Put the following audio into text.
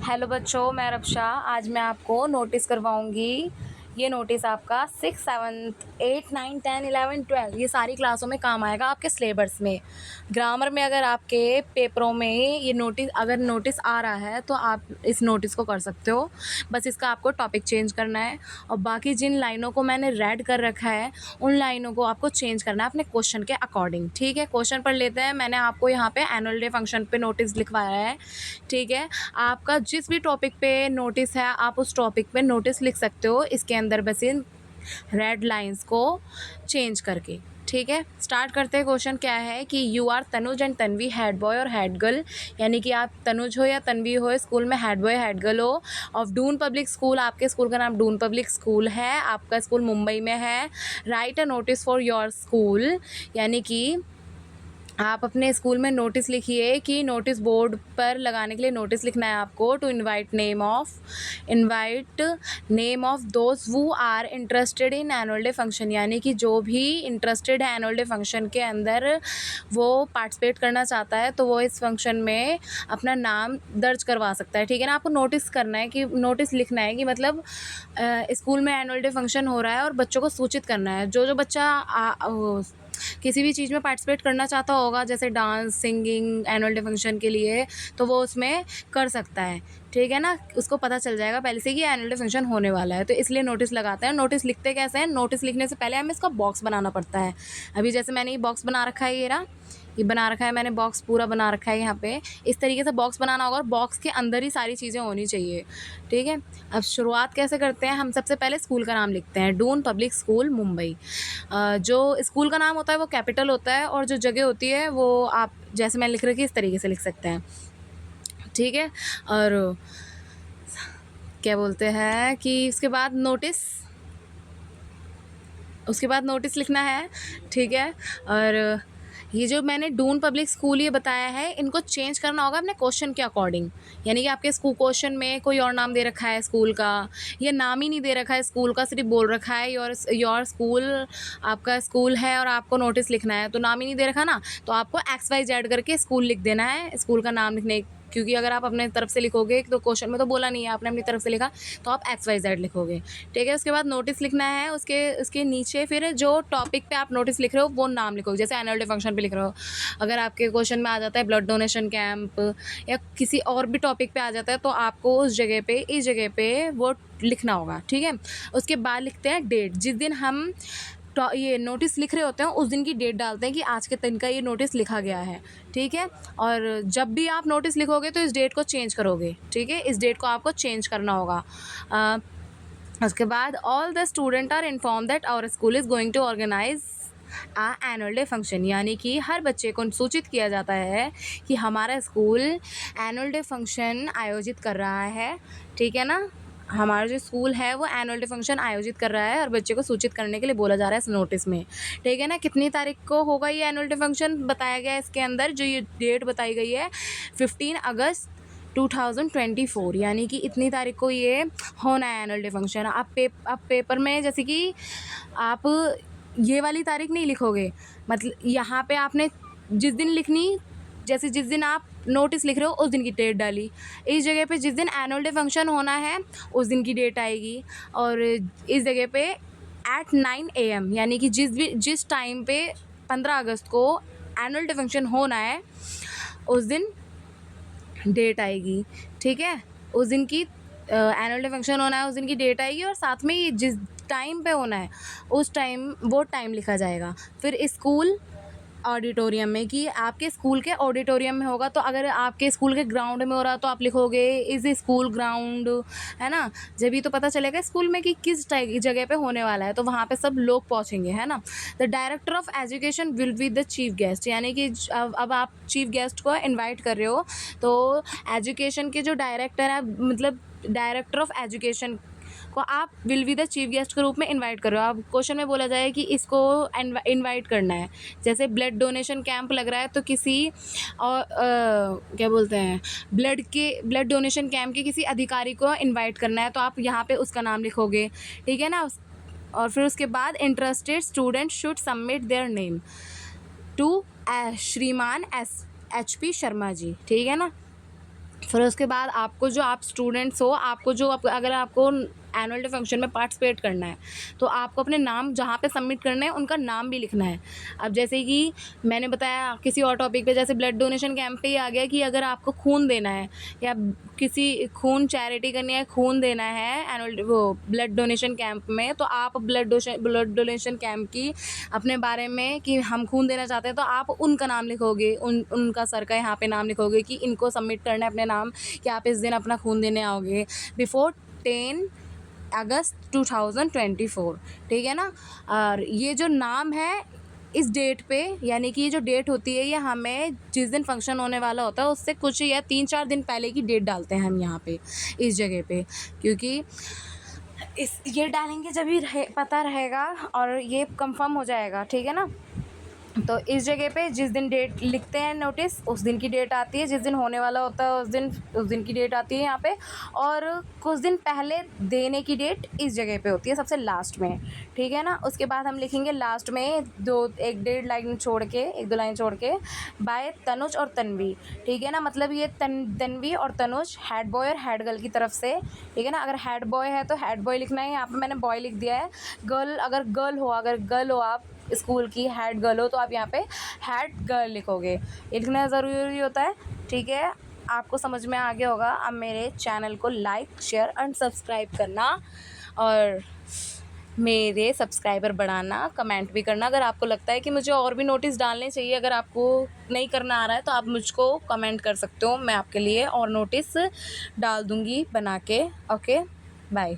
Hello बच्चों, मैं रक्षा। आज मैं आपको नोटिस करवाऊंगी। ये नोटिस आपका 6, 7, 8, 9, 10, 11, 12 ये सारी क्लासों में काम आएगा। आपके सिलेबस में ग्रामर में अगर आपके पेपरों में ये नोटिस आ रहा है तो आप इस नोटिस को कर सकते हो। बस इसका आपको टॉपिक चेंज करना है और बाकी जिन लाइनों को मैंने रेड कर रखा है उन लाइनों को आपको चेंज करना है अपने क्वेश्चन के अकॉर्डिंग। ठीक है, क्वेश्चन पढ़ लेते हैं। मैंने आपको यहाँ पे एनुअल डे फंक्शन पे नोटिस लिखवाया है। ठीक है, आपका जिस भी टॉपिक पे नोटिस है आप उस टॉपिक पे नोटिस लिख सकते हो इसके अंदर बस इन रेड लाइंस को चेंज करके। ठीक है, स्टार्ट करते हैं। क्वेश्चन क्या है कि you are Tanuj and Tanvi head boy और हेड गर्ल, यानी कि आप तनुज हो या तन्वी हो, स्कूल में हेड बॉय हेड गर्ल हो ऑफ डून पब्लिक स्कूल। आपके स्कूल का नाम डून पब्लिक स्कूल है, आपका स्कूल मुंबई में है। Right a notice for your school, यानी कि आप अपने स्कूल में नोटिस लिखिए कि नोटिस बोर्ड पर लगाने के लिए नोटिस लिखना है आपको। To invite name of those who are interested in annual day function, यानी कि जो भी इंटरेस्टेड है एनुअल डे फंक्शन के अंदर वो पार्टिसिपेट करना चाहता है तो वो इस फंक्शन में अपना नाम दर्ज करवा सकता है। ठीक है ना, आपको नोटिस करना है कि नोटिस लिखना है कि मतलब स्कूल में एनुअल डे फंक्शन हो रहा है और बच्चों को सूचित करना है। जो बच्चा किसी भी चीज़ में पार्टिसिपेट करना चाहता होगा, जैसे dance, singing annual day function के लिए, तो वो उसमें कर सकता है। ठीक है ना, उसको पता चल जाएगा पहले से कि एनुअल डे फंक्शन होने वाला है, तो इसलिए नोटिस लगाते हैं। नोटिस लिखते कैसे हैं? नोटिस लिखने से पहले हमें इसका बॉक्स बनाना पड़ता है। अभी जैसे मैंने ये बॉक्स बना रखा है, ये बना रखा है मैंने, बॉक्स पूरा बना रखा है। यहाँ पे इस तरीके से बॉक्स बनाना होगा और बॉक्स के अंदर ही सारी चीज़ें होनी चाहिए। ठीक है, अब शुरुआत कैसे करते हैं? हम सबसे पहले स्कूल का नाम लिखते हैं, डून पब्लिक स्कूल मुंबई। जो स्कूल का नाम होता है वो कैपिटल होता है और जो जगह होती है वो आप जैसे मैं लिख रखी इस तरीके से लिख सकते हैं। ठीक है, और क्या बोलते हैं कि उसके बाद नोटिस लिखना है। ठीक है, और ये जो मैंने डून पब्लिक स्कूल ये बताया है इनको चेंज करना होगा अपने क्वेश्चन के अकॉर्डिंग, यानी कि आपके स्कूल क्वेश्चन में कोई और नाम दे रखा है स्कूल का, या नाम ही नहीं दे रखा है स्कूल का, सिर्फ बोल रखा है योर स्कूल, आपका स्कूल है और आपको नोटिस लिखना है, तो नाम ही नहीं दे रखा ना, तो आपको XYZ करके स्कूल लिख देना है, स्कूल का नाम लिखने। क्योंकि अगर आप अपने तरफ से लिखोगे तो क्वेश्चन में तो बोला नहीं है, आपने अपनी तरफ से लिखा तो आप XYZ लिखोगे। ठीक है, उसके बाद नोटिस लिखना है, उसके नीचे फिर जो टॉपिक पे आप नोटिस लिख रहे हो वो नाम लिखोगे। जैसे एनुअल डे फंक्शन पे लिख रहे हो, अगर आपके क्वेश्चन में आ जाता है ब्लड डोनेशन कैंप या किसी और भी टॉपिक पे आ जाता है तो आपको इस जगह पे वो लिखना होगा। ठीक है, उसके बाद लिखते हैं डेट। जिस दिन हम ये नोटिस लिख रहे होते हैं उस दिन की डेट डालते हैं कि आज के दिन का ये नोटिस लिखा गया है। ठीक है, और जब भी आप नोटिस लिखोगे तो इस डेट को चेंज करोगे। ठीक है, इस डेट को आपको चेंज करना होगा। उसके बाद all the student are inform that our school is going to organise annual day function, यानी कि हर बच्चे को सूचित किया जाता है कि हमारा स्कूल एनुअल डे फंक्शन आयोजित कर रहा है। ठीक है ना, हमारा जो स्कूल है वो एनुअल डे फंक्शन आयोजित कर रहा है और बच्चे को सूचित करने के लिए बोला जा रहा है इस नोटिस में। ठीक है ना, कितनी तारीख को होगा ये एनुअल डे फंक्शन बताया गया है इसके अंदर, जो ये डेट बताई गई है 15 अगस्त 2024, यानी कि इतनी तारीख को ये होना है एनुअल डे फंक्शन। आप पेपर में जैसे कि आप ये वाली तारीख नहीं लिखोगे, मतलब यहाँ पे आपने जिस दिन लिखनी, जैसे जिस दिन आप नोटिस लिख रहे हो उस दिन की डेट डाली, इस जगह पे जिस दिन एनुअल डे फंक्शन होना है उस दिन की डेट आएगी, और इस जगह पे at 9 AM, यानी कि जिस टाइम पे 15 अगस्त को एनुअल डे फंक्शन होना है उस दिन डेट आएगी। ठीक है, उस दिन की एनुअल डे फंक्शन होना है उस दिन की डेट आएगी और साथ में ये जिस टाइम पे होना है उस टाइम वो टाइम लिखा जाएगा। फिर स्कूल ऑडिटोरियम में, कि आपके स्कूल के ऑडिटोरियम में होगा, तो अगर आपके स्कूल के ग्राउंड में हो रहा तो आप लिखोगे इज़ स्कूल ग्राउंड, है ना, जब ही तो पता चलेगा स्कूल में कि किस जगह पे होने वाला है, तो वहाँ पे सब लोग पहुँचेंगे, है ना। The director of education will be the chief guest, यानी कि अब आप चीफ गेस्ट को इन्वाइट कर रहे हो तो एजुकेशन के जो डायरेक्टर है, मतलब डायरेक्टर ऑफ एजुकेशन को आप will be the chief guest के रूप में इनवाइट कर रहे हो। अब क्वेश्चन में बोला जाए कि इसको इनवाइट करना है, जैसे ब्लड डोनेशन कैंप लग रहा है तो किसी और क्या बोलते हैं ब्लड डोनेशन कैंप के किसी अधिकारी को इनवाइट करना है, तो आप यहाँ पे उसका नाम लिखोगे। ठीक है ना, और फिर उसके बाद interested student should submit their name to Shriman HP Sharma ji. ठीक है ना, फिर उसके बाद आपको जो आप स्टूडेंट्स हो, आपको जो अगर आपको एनुअल डे फंक्शन में पार्टिसिपेट करना है तो आपको अपने नाम जहाँ पे सबमिट करने हैं उनका नाम भी लिखना है। अब जैसे कि मैंने बताया किसी और टॉपिक पे, जैसे ब्लड डोनेशन कैंप पे ही आ गया कि अगर आपको खून देना है या किसी खून चैरिटी करनी है, खून देना है एनुअल वो ब्लड डोनेशन कैंप में, तो आप ब्लड डोनेशन कैंप की अपने बारे में कि हम खून देना चाहते हैं तो आप उनका नाम लिखोगे, उनका सर का यहाँ पे नाम लिखोगे कि इनको सबमिट करना है अपने नाम कि आप इस दिन अपना खून देने आओगे बिफोर 10 अगस्त 2024, ठीक है ना। और ये जो नाम है इस डेट पे, यानी कि ये जो डेट होती है ये हमें जिस दिन फंक्शन होने वाला होता है उससे कुछ या 3-4 दिन पहले की डेट डालते हैं हम यहाँ पे इस जगह पे, क्योंकि इस ये डालेंगे जब ही पता रहेगा और ये कंफर्म हो जाएगा, ठीक है ना। तो इस जगह पे जिस दिन डेट लिखते हैं नोटिस उस दिन की डेट आती है, जिस दिन होने वाला होता है उस दिन की डेट आती है यहाँ पे, और कुछ दिन पहले देने की डेट इस जगह पे होती है सबसे लास्ट में, ठीक है ना। उसके बाद हम लिखेंगे लास्ट में 1-1.5 लाइन छोड़ के, 1-2 लाइन छोड़ के, बाय तनुज और तन्वी, ठीक है ना। मतलब ये तन्वी और तनुज हेड बॉय और हेड गर्ल की तरफ से, ठीक है ना। अगर हेड बॉय है तो हेड बॉय लिखना है, यहाँ पे मैंने बॉय लिख दिया है। गर्ल अगर गर्ल हो आप स्कूल की हेड गर्ल हो तो आप यहाँ पे हेड गर्ल लिखोगे, ये लिखना ज़रूरी होता है, ठीक है। आपको समझ में आ गया होगा। अब मेरे चैनल को लाइक शेयर एंड सब्सक्राइब करना और मेरे सब्सक्राइबर बढ़ाना, कमेंट भी करना। अगर आपको लगता है कि मुझे और भी नोटिस डालने चाहिए, अगर आपको नहीं करना आ रहा है तो आप मुझको कमेंट कर सकते हो, मैं आपके लिए और नोटिस डाल दूँगी बना के। Okay, bye.